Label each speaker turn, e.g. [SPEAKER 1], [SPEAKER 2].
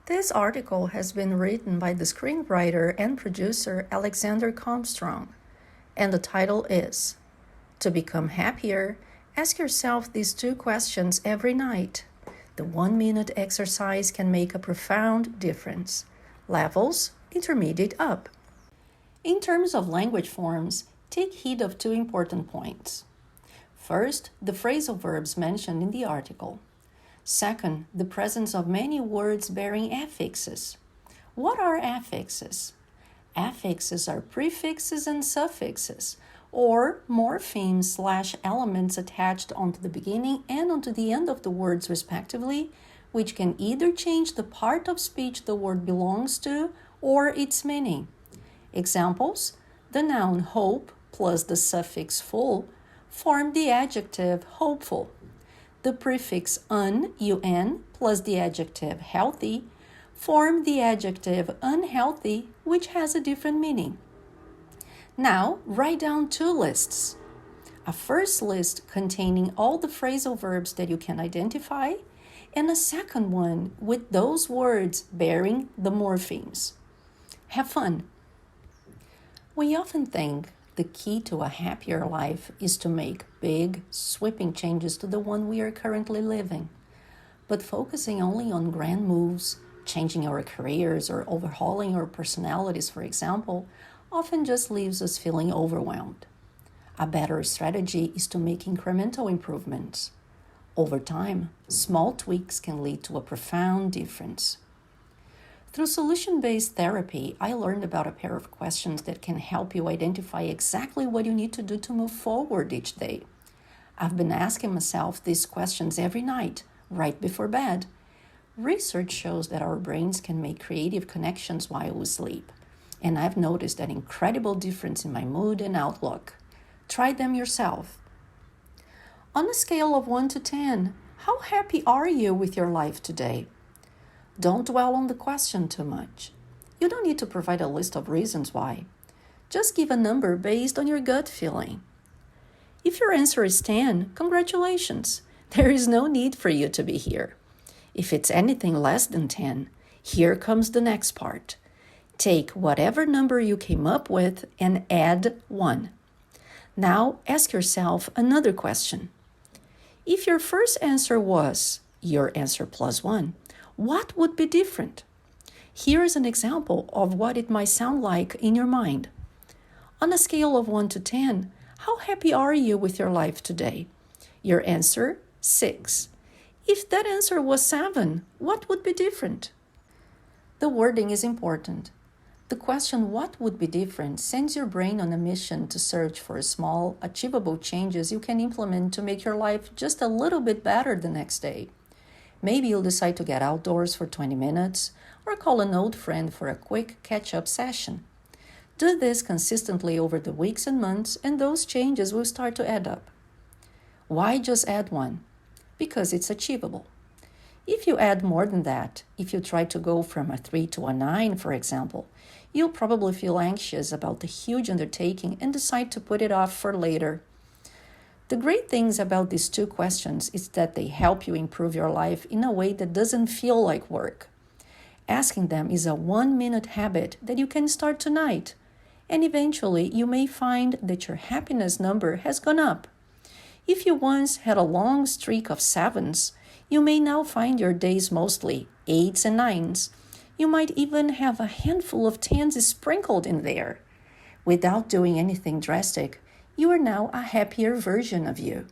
[SPEAKER 1] This article has been written by the screenwriter and producer Alexander Combstrong, and the title is, To Become Happier, ask yourself these two questions every night. The 1-minute exercise can make a profound difference. Levels, intermediate up. In terms of language forms, take heed of two important points. First, the phrasal verbs mentioned in the article. Second, the presence of many words bearing affixes. What are affixes? Affixes are prefixes and suffixes, or morphemes/elements attached onto the beginning and onto the end of the words respectively, which can either change the part of speech the word belongs to or its meaning. Examples: the noun hope plus the suffix full form the adjective hopeful. The prefix un plus the adjective healthy form the adjective unhealthy, which has a different meaning. Now, write down two lists. A first list containing all the phrasal verbs that you can identify, and a second one with those words bearing the morphemes. Have fun! We often think the key to a happier life is to make big, sweeping changes to the one we are currently living. But focusing only on grand moves, changing our careers or overhauling our personalities, for example, often just leaves us feeling overwhelmed. A better strategy is to make incremental improvements. Over time, small tweaks can lead to a profound difference. Through solution-based therapy, I learned about a pair of questions that can help you identify exactly what you need to do to move forward each day. I've been asking myself these questions every night, right before bed. Research shows that our brains can make creative connections while we sleep, and I've noticed an incredible difference in my mood and outlook. Try them yourself. On a scale of 1 to 10, how happy are you with your life today? Don't dwell on the question too much. You don't need to provide a list of reasons why. Just give a number based on your gut feeling. If your answer is 10, congratulations. There is no need for you to be here. If it's anything less than 10, here comes the next part. Take whatever number you came up with and add 1. Now ask yourself another question. If your first answer was your answer plus 1, what would be different? Here is an example of what it might sound like in your mind. On a scale of 1 to 10, how happy are you with your life today? Your answer, 6. If that answer was 7, what would be different? The wording is important. The question, what would be different, sends your brain on a mission to search for small, achievable changes you can implement to make your life just a little bit better the next day. Maybe you'll decide to get outdoors for 20 minutes or call an old friend for a quick catch-up session. Do this consistently over the weeks and months, and those changes will start to add up. Why just add 1? Because it's achievable. If you add more than that, if you try to go from a 3 to a 9, for example, you'll probably feel anxious about the huge undertaking and decide to put it off for later. The great things about these two questions is that they help you improve your life in a way that doesn't feel like work. Asking them is a 1-minute habit that you can start tonight, and eventually you may find that your happiness number has gone up. If you once had a long streak of 7s, you may now find your days mostly 8s and 9s. You might even have a handful of 10s sprinkled in there. Without doing anything drastic, you are now a happier version of you.